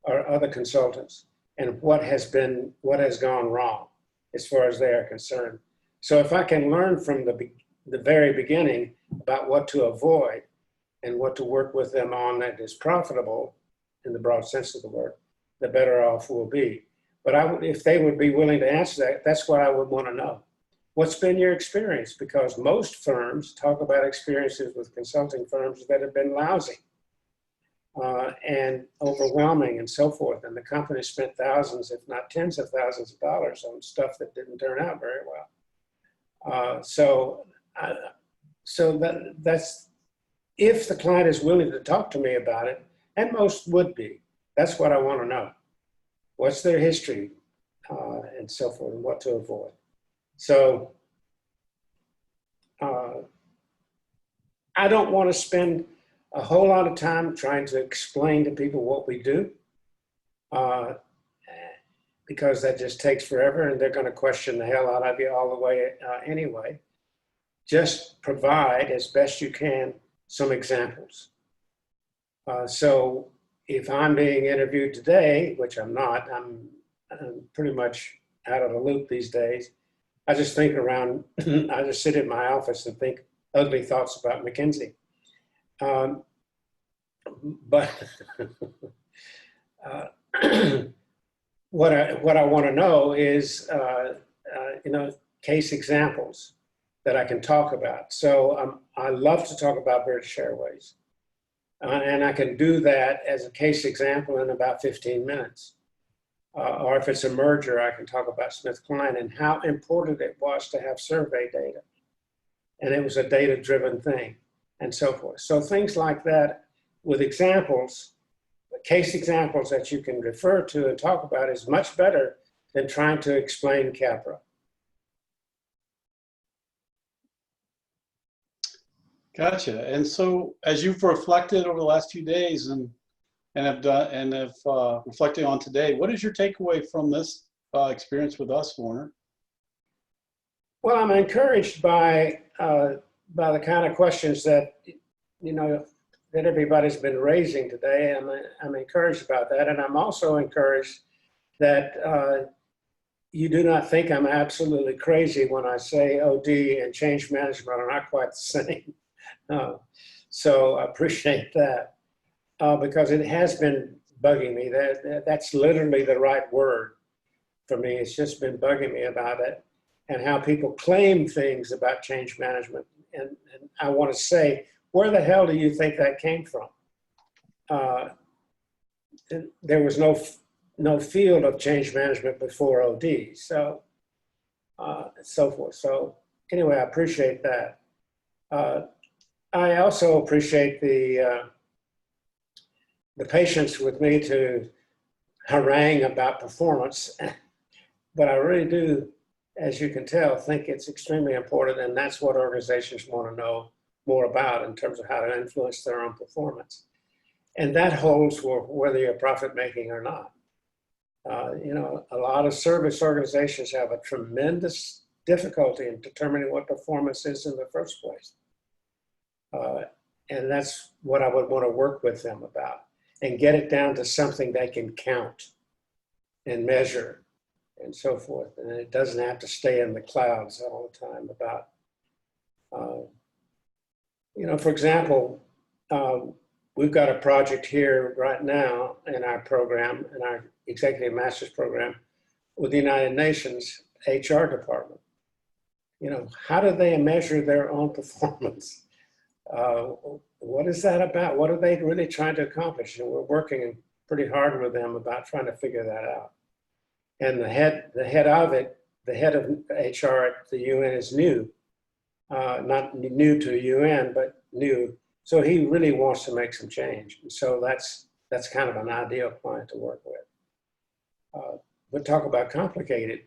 or other consultants, and what has gone wrong as far as they are concerned. So if I can learn from the very beginning about what to avoid and what to work with them on that is profitable in the broad sense of the word, the better off we'll be. But if they would be willing to answer that, that's what I would want to know. What's been your experience? Because most firms talk about experiences with consulting firms that have been lousy and overwhelming and so forth. And the company spent thousands, if not tens of thousands of dollars on stuff that didn't turn out very well. So that's, if the client is willing to talk to me about it, and most would be, that's what I want to know. What's their history and so forth, and what to avoid. So I don't want to spend a whole lot of time trying to explain to people what we do, because that just takes forever and they're going to question the hell out of you all the way anyway. Just provide as best you can some examples. So if I'm being interviewed today, which I'm not, I'm pretty much out of the loop these days. I just think around, I just sit in my office and think ugly thoughts about McKinsey. But what I want to know is, you know, case examples that I can talk about. So I love to talk about British Airways. And I can do that as a case example in about 15 minutes. Or if it's a merger, I can talk about SmithKline and how important it was to have survey data. And it was a data-driven thing and so forth. So things like that with examples, case examples that you can refer to and talk about is much better than trying to explain Capra. Gotcha. And so as you've reflected over the last few days and have reflected on today, what is your takeaway from this experience with us, Warner? Well, I'm encouraged by the kind of questions that, you know, that everybody's been raising today. I'm encouraged about that. And I'm also encouraged that you do not think I'm absolutely crazy when I say OD and change management are not quite the same. So I appreciate that because it has been bugging me. That's literally the right word for me. It's just been bugging me about it and how people claim things about change management. And I want to say, where the hell do you think that came from? There was no field of change management before OD, so so forth. So anyway, I appreciate that. I also appreciate the patience with me to harangue about performance, but I really do as you can tell, think it's extremely important, and that's what organizations want to know more about in terms of how to influence their own performance. And that holds for whether you're profit making or not. You know, a lot of service organizations have a tremendous difficulty in determining what performance is in the first place. And that's what I would want to work with them about and get it down to something they can count and measure and so forth. And it doesn't have to stay in the clouds all the time about, you know, for example, we've got a project here right now in our program, in our executive master's program with the United Nations HR department. You know, how do they measure their own performance? What is that about? What are they really trying to accomplish? And we're working pretty hard with them about trying to figure that out. And the head of HR at the UN is new, not new to the UN, but new. So he really wants to make some change. And so that's kind of an ideal client to work with. But talk about complicated.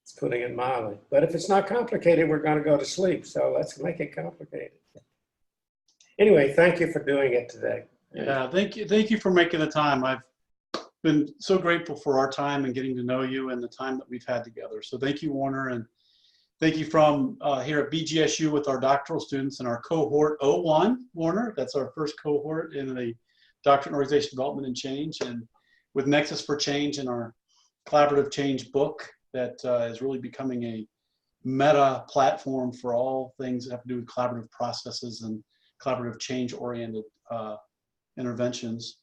It's putting it mildly. But if it's not complicated, we're going to go to sleep. So let's make it complicated. Anyway, thank you for doing it today. Yeah, thank you. Thank you for making the time. I've been so grateful for our time and getting to know you and the time that we've had together. So thank you, Warner, and thank you from here at BGSU with our doctoral students in our cohort 01, Warner. That's our first cohort in the Doctorate in Organization Development and Change, and with Nexus for Change and our collaborative change book that is really becoming a meta platform for all things that have to do with collaborative processes and collaborative change-oriented interventions.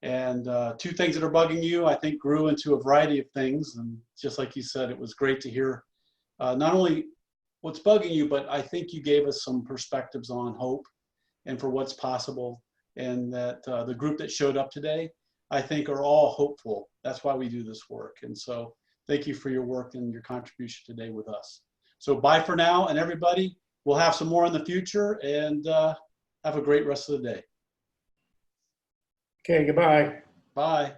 And two things that are bugging you, I think, grew into a variety of things. And just like you said, it was great to hear not only what's bugging you, but I think you gave us some perspectives on hope and for what's possible. And that the group that showed up today, I think, are all hopeful. That's why we do this work. And so thank you for your work and your contribution today with us. So bye for now, and everybody, we'll have some more in the future, and have a great rest of the day. Okay, goodbye. Bye.